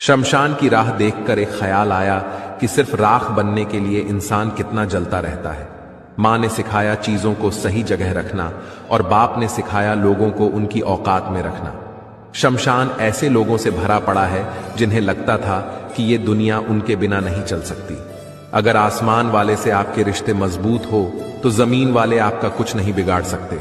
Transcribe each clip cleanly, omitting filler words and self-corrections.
शमशान की राह देखकर एक ख्याल आया कि सिर्फ राख बनने के लिए इंसान कितना जलता रहता है। माँ ने सिखाया चीजों को सही जगह रखना और बाप ने सिखाया लोगों को उनकी औकात में रखना। शमशान ऐसे लोगों से भरा पड़ा है जिन्हें लगता था कि ये दुनिया उनके बिना नहीं चल सकती। अगर आसमान वाले से आपके रिश्ते मजबूत हो तो जमीन वाले आपका कुछ नहीं बिगाड़ सकते।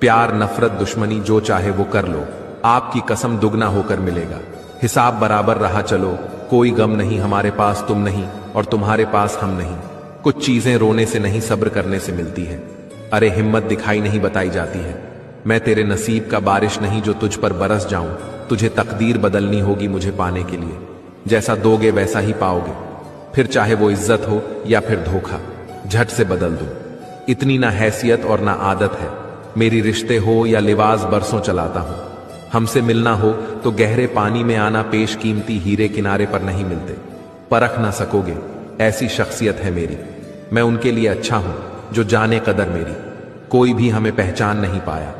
प्यार, नफरत, दुश्मनी जो चाहे वो कर लो, आपकी कसम दुगना होकर मिलेगा। हिसाब बराबर रहा चलो, कोई गम नहीं, हमारे पास तुम नहीं और तुम्हारे पास हम नहीं। कुछ चीजें रोने से नहीं सब्र करने से मिलती है। अरे हिम्मत दिखाई नहीं बताई जाती है। मैं तेरे नसीब का बारिश नहीं जो तुझ पर बरस जाऊं। तुझे तकदीर बदलनी होगी मुझे पाने के लिए। जैसा दोगे वैसा ही पाओगे, फिर चाहे वो इज्जत हो या फिर धोखा, झट से बदल दूं। इतनी ना हैसियत और ना आदत है मेरी, रिश्ते हो या लिवाज बरसों चलाता हूं। हमसे मिलना हो तो गहरे पानी में आना, पेश कीमती हीरे किनारे पर नहीं मिलते। परख ना सकोगे, ऐसी शख्सियत है मेरी। मैं उनके लिए अच्छा हूं जो जाने कदर मेरी। कोई भी हमें पहचान नहीं पाया।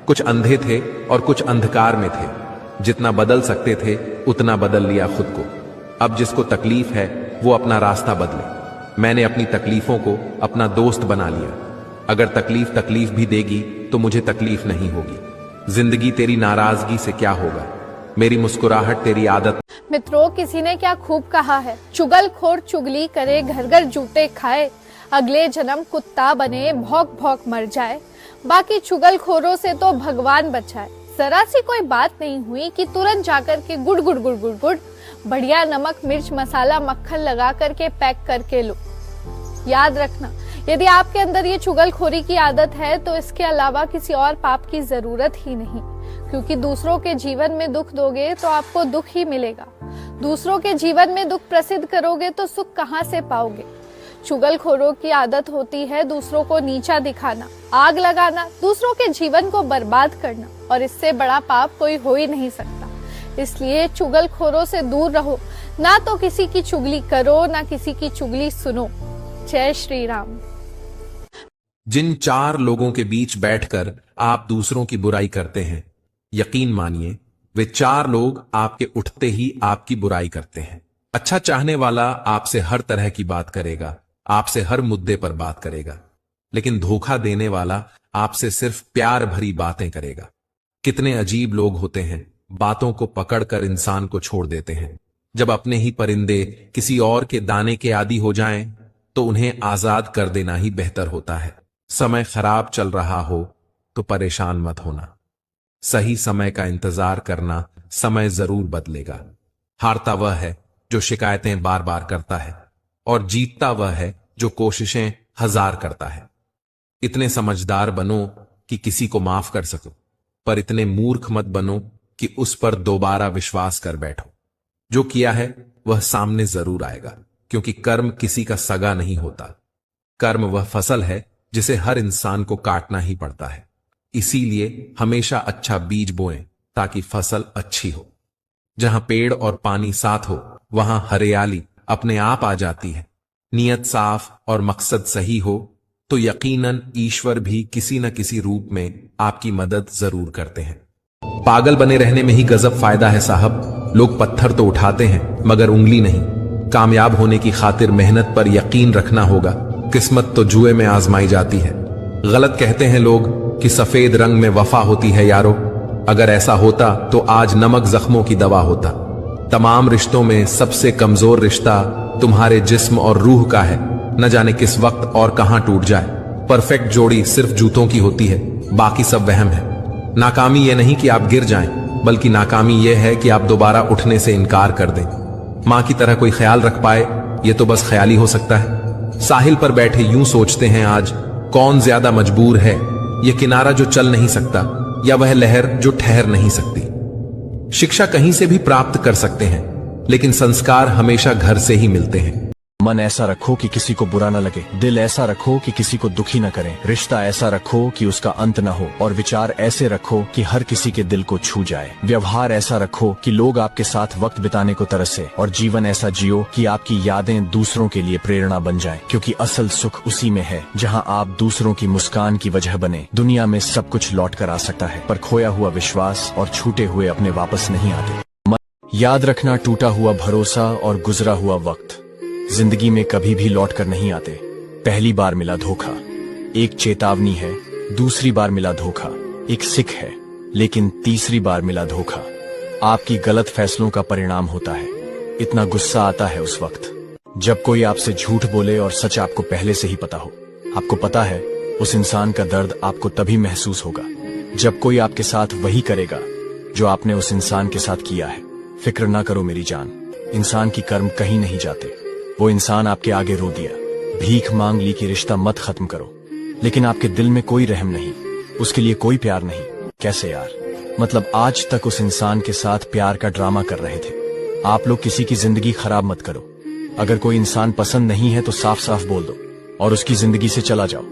कुछ अंधे थे और कुछ अंधकार में थे। जितना बदल सकते थे उतना बदल लिया खुद को। अब जिसको तकलीफ है वो अपना रास्ता बदले। मैंने अपनी तकलीफों को अपना दोस्त बना लिया। अगर तकलीफ भी देगी तो मुझे तकलीफ नहीं होगी। जिंदगी तेरी नाराजगी से क्या होगा, मेरी मुस्कुराहट तेरी आदत। मित्रों, किसी ने क्या खूब कहा है, चुगलखोर चुगली करे, घर घर जूते खाए, अगले जन्म कुत्ता बने, भौंक भौंक मर जाए, बाकी चुगलखोरों से तो भगवान बचाए। जरा सी कोई बात नहीं हुई कि तुरंत जाकर के गुड़ गुड़ गुड़ गुड़ गुड़ बढ़िया नमक मिर्च मसाला मक्खन लगा करके पैक करके लो। याद रखना, यदि आपके अंदर ये चुगलखोरी की आदत है तो इसके अलावा किसी और पाप की जरूरत ही नहीं, क्योंकि दूसरों के जीवन में दुख दोगे तो आपको दुख ही मिलेगा। दूसरों के जीवन में दुख प्रसिद्ध करोगे तो सुख कहां से पाओगे। चुगलखोरों की आदत होती है दूसरों को नीचा दिखाना, आग लगाना, दूसरों के जीवन को बर्बाद करना, और इससे बड़ा पाप कोई हो ही नहीं सकता। इसलिए चुगलखोरों से दूर रहो, ना तो किसी की चुगली करो ना किसी की चुगली सुनो। जय श्री राम। जिन 4 लोगों के बीच बैठकर आप दूसरों की बुराई करते हैं, यकीन मानिए वे 4 लोग आपके उठते ही आपकी बुराई करते हैं। अच्छा चाहने वाला आपसे हर तरह की बात करेगा, आपसे हर मुद्दे पर बात करेगा, लेकिन धोखा देने वाला आपसे सिर्फ प्यार भरी बातें करेगा। कितने अजीब लोग होते हैं, बातों को पकड़कर इंसान को छोड़ देते हैं। जब अपने ही परिंदे किसी और के दाने के आदी हो जाएं, तो उन्हें आजाद कर देना ही बेहतर होता है। समय खराब चल रहा हो तो परेशान मत होना। सही समय का इंतजार करना, समय जरूर बदलेगा। हारता वह है जो शिकायतें बार बार करता है, और जीतता वह है जो कोशिशें 1000 करता है। इतने समझदार बनो कि किसी को माफ कर सको, पर इतने मूर्ख मत बनो कि उस पर दोबारा विश्वास कर बैठो। जो किया है वह सामने जरूर आएगा, क्योंकि कर्म किसी का सगा नहीं होता। कर्म वह फसल है जिसे हर इंसान को काटना ही पड़ता है। इसीलिए हमेशा अच्छा बीज बोएं ताकि फसल अच्छी हो। जहां पेड़ और पानी साथ हो वहां हरियाली अपने आप आ जाती है। नियत साफ और मकसद सही हो तो यकीनन ईश्वर भी किसी न किसी रूप में आपकी मदद जरूर करते हैं। पागल बने रहने में ही गजब फायदा है साहब। लोग पत्थर तो उठाते हैं मगर उंगली नहीं। कामयाब होने की खातिर मेहनत पर यकीन रखना होगा। किस्मत तो जुए में आजमाई जाती है। गलत कहते हैं लोग कि सफेद रंग में वफा होती है यारो। अगर ऐसा होता तो आज नमक जख्मों की दवा होता। तमाम रिश्तों में सबसे कमजोर रिश्ता तुम्हारे जिस्म और रूह का है। न जाने किस वक्त और कहां टूट जाए। परफेक्ट जोड़ी सिर्फ जूतों की होती है, बाकी सब वहम है। नाकामी यह नहीं कि आप गिर जाएं, बल्कि नाकामी यह है कि आप दोबारा उठने से इनकार कर दें। मां की तरह कोई ख्याल रख पाए ये तो बस ख्याल ही हो सकता है। साहिल पर बैठे यूं सोचते हैं आज कौन ज्यादा मजबूर है, ये किनारा जो चल नहीं सकता या वह लहर जो ठहर नहीं सकती। शिक्षा कहीं से भी प्राप्त कर सकते हैं, लेकिन संस्कार हमेशा घर से ही मिलते हैं। मन ऐसा रखो कि किसी को बुरा न लगे, दिल ऐसा रखो कि किसी को दुखी न करें, रिश्ता ऐसा रखो कि उसका अंत न हो, और विचार ऐसे रखो कि हर किसी के दिल को छू जाए। व्यवहार ऐसा रखो कि लोग आपके साथ वक्त बिताने को तरसे, और जीवन ऐसा जियो कि आपकी यादें दूसरों के लिए प्रेरणा बन जाएं, क्योंकि असल सुख उसी में है जहां आप दूसरों की मुस्कान की वजह बने। दुनिया में सब कुछ लौट कर आ सकता है, पर खोया हुआ विश्वास और छूटे हुए अपने वापस नहीं आते। याद रखना, टूटा हुआ भरोसा और गुजरा हुआ वक्त जिंदगी में कभी भी लौट कर नहीं आते। पहली बार मिला धोखा एक चेतावनी है, दूसरी बार मिला धोखा एक सिक है, लेकिन तीसरी बार मिला धोखा आपकी गलत फैसलों का परिणाम होता है। इतना गुस्सा आता है उस वक्त जब कोई आपसे झूठ बोले और सच आपको पहले से ही पता हो। आपको पता है उस इंसान का दर्द आपको तभी महसूस होगा जब कोई आपके साथ वही करेगा जो आपने उस इंसान के साथ किया है। फिक्र ना करो मेरी जान, इंसान की कर्म कहीं नहीं जाते। वो इंसान आपके आगे रो दिया, भीख मांग ली कि रिश्ता मत खत्म करो, लेकिन आपके दिल में कोई रहम नहीं, उसके लिए कोई प्यार नहीं। कैसे यार, मतलब आज तक उस इंसान के साथ प्यार का ड्रामा कर रहे थे। आप लोग किसी की जिंदगी खराब मत करो। अगर कोई इंसान पसंद नहीं है तो साफ साफ बोल दो और उसकी जिंदगी से चला जाओ।